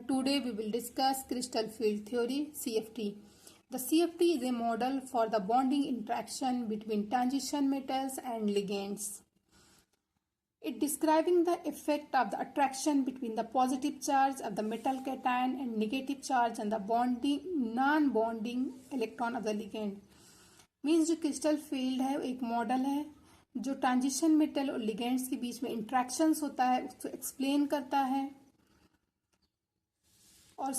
Today we will discuss crystal field theory (CFT). The CFT is a model for the bonding interaction between transition metals and ligands. It describing the effect of the attraction between the positive charge of the metal cation and negative charge on the non-bonding electron of the ligand. Means जो crystal field है एक model है जो transition metal और ligands के बीच में interactions होता है उसको एक्सप्लेन करता है। और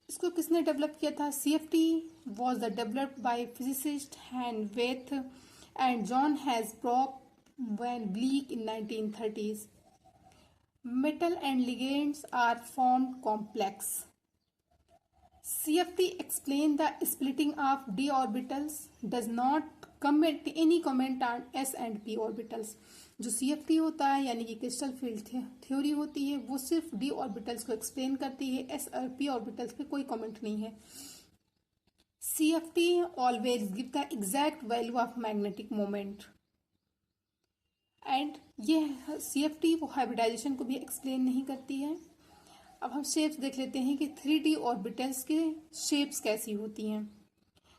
इसको किसने डेवलप किया था? CFT was the developed by physicist Hans Bethe and John Hasbrouck when Bleak in 1930s. Metal and ligands are formed complex. CFT explain the splitting of d orbitals, does not any comment on s and p orbitals. जो CFT होता है यानी कि crystal field theory होती है वो सिर्फ d orbitals को एक्सप्लेन करती है, s और p ऑर्बिटल्स पे कोई कमेंट नहीं है। CFT always give the exact value of magnetic moment. And ये CFT वो हाइब्रिडाइजेशन को भी एक्सप्लेन नहीं करती है। अब हम शेप्स देख लेते हैं कि 3D ऑर्बिटल्स के शेप्स कैसी होती हैं।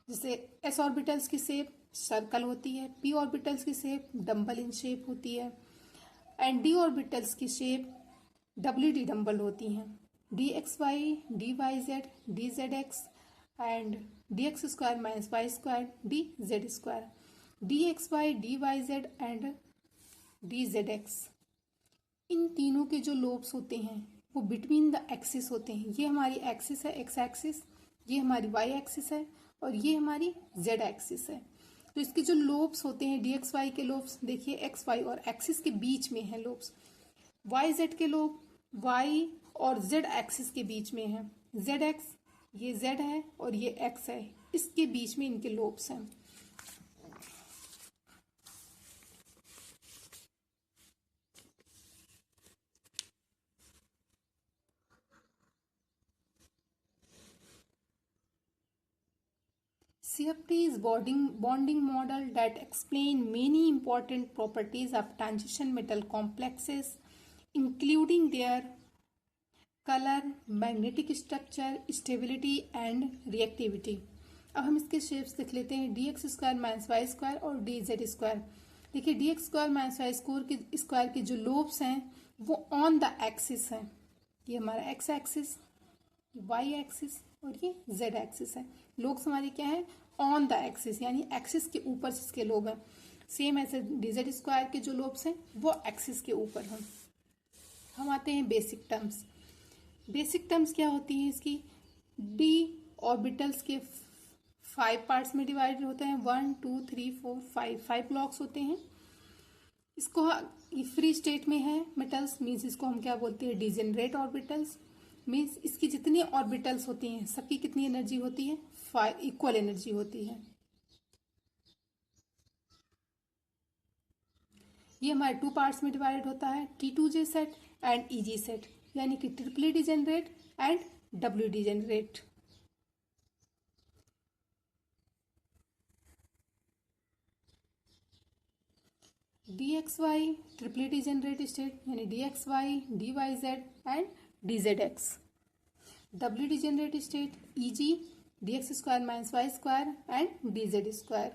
जैसे s ऑर्बिटल्स की शेप सर्कल होती है, p ऑर्बिटल्स की शेप डम्बल इन शेप होती है एंड d ऑर्बिटल्स की शेप WD डम्बल होती हैं। dxy, dyz, dzx and dx square minus Y square dz square, dxy, dyz and dZX। इन तीनों के जो लोब्स होते हैं वो बिटवीन द एक्सिस होते हैं। ये हमारी एक्सिस है x एक्सिस, ये हमारी y एक्सिस है और ये हमारी z एक्सिस है। तो इसके जो लोब्स होते हैं dxy के लोब्स देखिए xy और एक्सिस के बीच में है लोब्स, yz के लोब y और z एक्सिस के बीच में है, zx ये z है और ये x है, इसके बीच में इनके लोब्स हैं। CFT is bonding model that explain many important properties of transition metal complexes, including their color, magnetic structure, stability and reactivity. अब हम इसके शेप्स देख लेते हैं dx square minus Y square और dz स्क्वायर। देखिए dx square minus Y square के जो लोब्स हैं वो ऑन द एक्सिस है, ये हमारा x एक्सिस, y एक्सिस और ये z एक्सिस है। लोब्स हमारे क्या है? ऑन द एक्सिस यानी एक्सिस के ऊपर इसके लोब हैं। सेम ऐसे dz स्क्वायर के जो लोब्स हैं वो एक्सिस के ऊपर हैं। हम आते हैं बेसिक टर्म्स। बेसिक टर्म्स क्या होती हैं इसकी? d ऑर्बिटल्स के 5 पार्ट्स में डिवाइड होते हैं, 1 2 3 4 5 ब्लॉक्स होते हैं। इसको फ्री स्टेट में है मेटल्स, मीन्स इसको हम क्या बोलते हैं? Degenerate orbitals. मीन्स इसकी जितनी ऑर्बिटल्स होती हैं सबकी कितनी एनर्जी होती है? 5 इक्वल एनर्जी होती है। ये हमारे 2 पार्ट्स में डिवाइड होता है, T2J set and EG set, यानी कि triply degenerate and doubly degenerate. DXY triply degenerate state यानी DXY, DYZ and DZX। Doubly degenerate state EG dx square minus Y square and dz square.